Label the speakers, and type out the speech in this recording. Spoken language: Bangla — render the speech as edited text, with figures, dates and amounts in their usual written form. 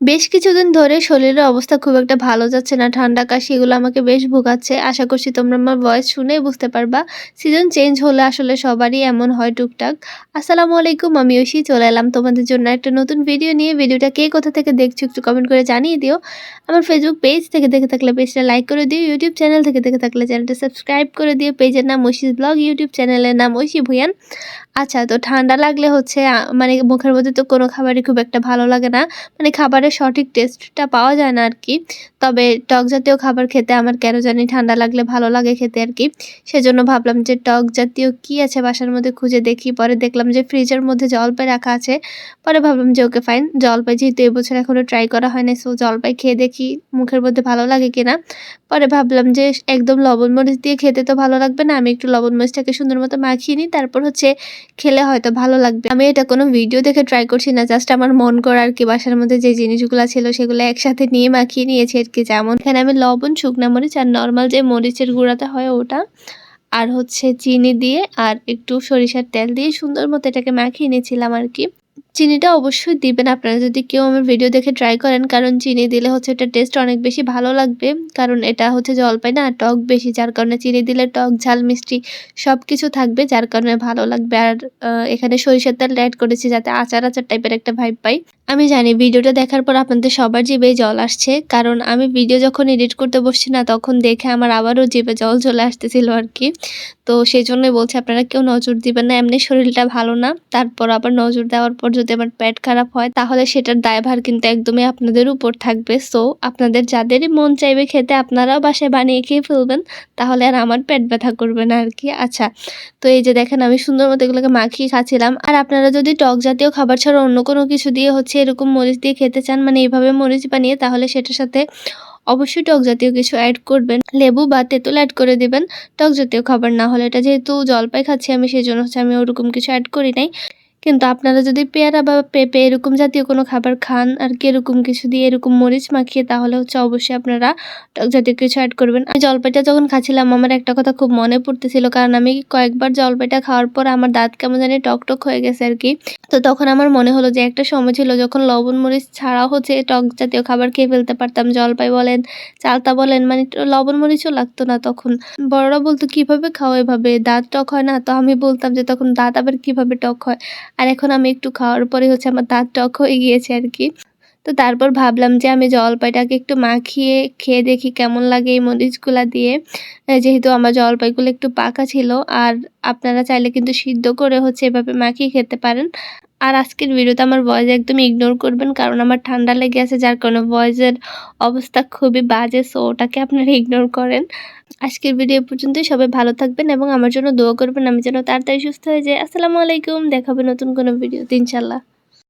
Speaker 1: বেশ কিছুদিন ধরে শরীরের অবস্থা খুব একটা ভালো যাচ্ছে না। ঠান্ডা, কাশি এগুলো আমাকে বেশ ভোগাচ্ছে। আশা করছি তোমরা আমার ভয়েস শুনেই বুঝতে পারবা। সিজন চেঞ্জ হলে আসলে সবারই এমন হয় টুকটাক। আসসালামু আলাইকুম, আমি ঐশী চলে এলাম তোমাদের জন্য একটা নতুন ভিডিও নিয়ে। ভিডিওটা কে কোথা থেকে দেখছো একটু কমেন্ট করে জানিয়ে দিও। আমার ফেসবুক পেজ থেকে দেখে থাকলে পেজটা লাইক করে দিও। ইউটিউব চ্যানেল থেকে দেখে থাকলে চ্যানেলটা সাবস্ক্রাইব করে দিও। পেজের নাম ঐশীস ব্লগ, ইউটিউব চ্যানেলের নাম ঐশী ভুঁইয়ান। আচ্ছা, তো ঠান্ডা লাগলে হচ্ছে মানে মুখের মধ্যে তো কোনো খাবারই খুব একটা ভালো লাগে না। মানে খাবারের সঠিক টেস্টটা পাওয়া যায় না আরকি। তবে টক জাতীয় খাবার খেতে আমার কেন জানি ঠান্ডা লাগলে ভালো লাগে খেতে আরকি। সেজন্য ভাবলাম যে টক জাতীয় কি আছে বাসার মধ্যে খুঁজে দেখি। পরে দেখলাম যে ফ্রিজের মধ্যে জলপাই রাখা আছে। পরে ভাবলাম যে ওকে ফাইন, জলপাই যেহেতু এবছর এখনো ট্রাই করা হয় নাই, সো জলপাই খেয়ে দেখি মুখের মধ্যে ভালো লাগে কিনা। পরে ভাবলাম যে একদম লবণ মরিচ দিয়ে খেতে তো ভালো লাগবে না। আমি একটু লবণ মরিচটাকে সুন্দর মতো মাখিয়ে নিই, তারপর হচ্ছে খেলে হয়তো ভালো লাগবে। আমি এটা কোনো ভিডিও দেখে ট্রাই করছি না, জাস্ট আমার মন করা আরকি। বাসার মধ্যে যে জিনিসগুলো ছিল সেগুলো একসাথে নিয়ে মাখিয়ে নিয়েছি আরকি। যেমন এখানে আমি লবণ, শুকনা মরিচ আর নরমাল যে মরিচের গুঁড়াটা হয় ওটা, আর হচ্ছে চিনি দিয়ে আর একটু সরিষার তেল দিয়ে সুন্দর মতো এটাকে মাখিয়ে নিয়েছিলাম আরকি। চিনিটা অবশ্যই দিবেন আপনারা যদি কেউ আমার ভিডিও দেখে ট্রাই করেন, কারণ চিনি দিলে হচ্ছে এটার টেস্ট অনেক বেশি ভালো লাগবে। কারণ এটা হচ্ছে জলপাই না, টক বেশি, যার কারণে চিনি দিলে টক, ঝাল, মিষ্টি সবকিছু থাকবে, যার কারণে ভালো লাগবে। আর এখানে সরিষার তেলটা অ্যাড করেছি যাতে আচার আচার টাইপের একটা ভাইব পাই। আমি জানি ভিডিওটা দেখার পর আপনাদের সবার জিভে জল আসছে, কারণ আমি ভিডিও যখন এডিট করতে বসছি না তখন দেখে আমার আবারও জিভে জল চলে আসতেছিল আরকি। তো সেজন্যই বলছি আপনারা কেউ নজর দিবেন না, এমনি শরীরটা ভালো না, তারপর আবার নজর দেওয়ার পর যদি আমার পেট খারাপ হয় তাহলে সেটার দায়ভার কিন্তু একদমই আপনাদের উপর থাকবে। সো আপনাদের যাদেরই মন চাইবে খেতে আপনারাও বাসায় বানিয়ে খেয়ে ফেলবেন, তাহলে আর আমার পেট ব্যথা করবে না আরকি। আচ্ছা, তো এই যে দেখেন আমি সুন্দর মতো এগুলোকে মাখিয়ে খাচ্ছিলাম। আর আপনারা যদি টক জাতীয় খাবার ছাড়া অন্য কোনো কিছু দিয়ে হচ্ছে এরকম মরিচ দিয়ে খেতে চান, মানে এইভাবে মরিচ বানিয়ে, তাহলে সেটার সাথে অবশ্যই টক জাতীয় কিছু অ্যাড করবেন। লেবু বা তেঁতুল অ্যাড করে দিবেন টক জাতীয় খাবার না হলে। এটা যেহেতু জলপাই খাচ্ছি আমি, সেজন্য হচ্ছে আমি ওরকম কিছু অ্যাড করি নাই। কিন্তু আপনারা যদি পেয়ারা বা পেঁপে এরকম জাতীয় কোনো খাবার খান আর কি এরকম কিছু দিয়ে এরকম মরিচ মাখিয়ে, তাহলে হচ্ছে অবশ্যই আপনারা টক জাতীয় কিছু অ্যাড করবেন। আমি জলপাইটা যখন খাচ্ছিলাম আমার একটা কথা খুব মনে পড়তেছিল, কারণ আমি কয়েকবার জলপাইটা খাওয়ার পর আমার দাঁত কেমন জানি টক হয়ে গেছে আর কি। তো তখন আমার মনে হলো যে একটা সময় ছিল যখন লবণ মরিচ ছাড়াও হচ্ছে টক জাতীয় খাবার খেয়ে ফেলতে পারতাম। জলপাই বলেন, চালতা বলেন, মানে লবণ মরিচও লাগতো না তখন। বড়রা বলতো কিভাবে খাও এভাবে, দাঁত টক হয় না? তো আমি বলতাম যে তখন দাঁত আবার কিভাবে টক হয়। আর এখন আমি একটু খাওয়ার পরে হচ্ছে আমার দাঁত টক হয়ে গিয়েছে আরকি। তো তারপর ভাবলাম যে আমি জলপাইটাকে একটু মাখিয়ে খেয়ে দেখি কেমন লাগে এই মরিচগুলা দিয়ে। যেহেতু আমার জলপাইগুলো একটু পাকা ছিল, আর আপনারা চাইলে কিন্তু সিদ্ধ করে হচ্ছে এভাবে মাখিয়ে খেতে পারেন। আর আজকের ভিডিওতে আমার ভয়েস একদম ইগনোর করবেন, কারণ আমার ঠান্ডা লেগে আছে, যার কারণে ভয়েসের অবস্থা খুবই বাজে, সো ওটাকে আপনারা ইগনোর করেন। আজকের ভিডিও পর্যন্তই, সবাই ভালো থাকবেন এবং আমার জন্য দোয়া করবেন আমি যেন তাড়াতাড়ি সুস্থ হয়ে যাই। আসসালামু আলাইকুম, দেখা হবে নতুন কোনো ভিডিওতে ইনশাল্লাহ।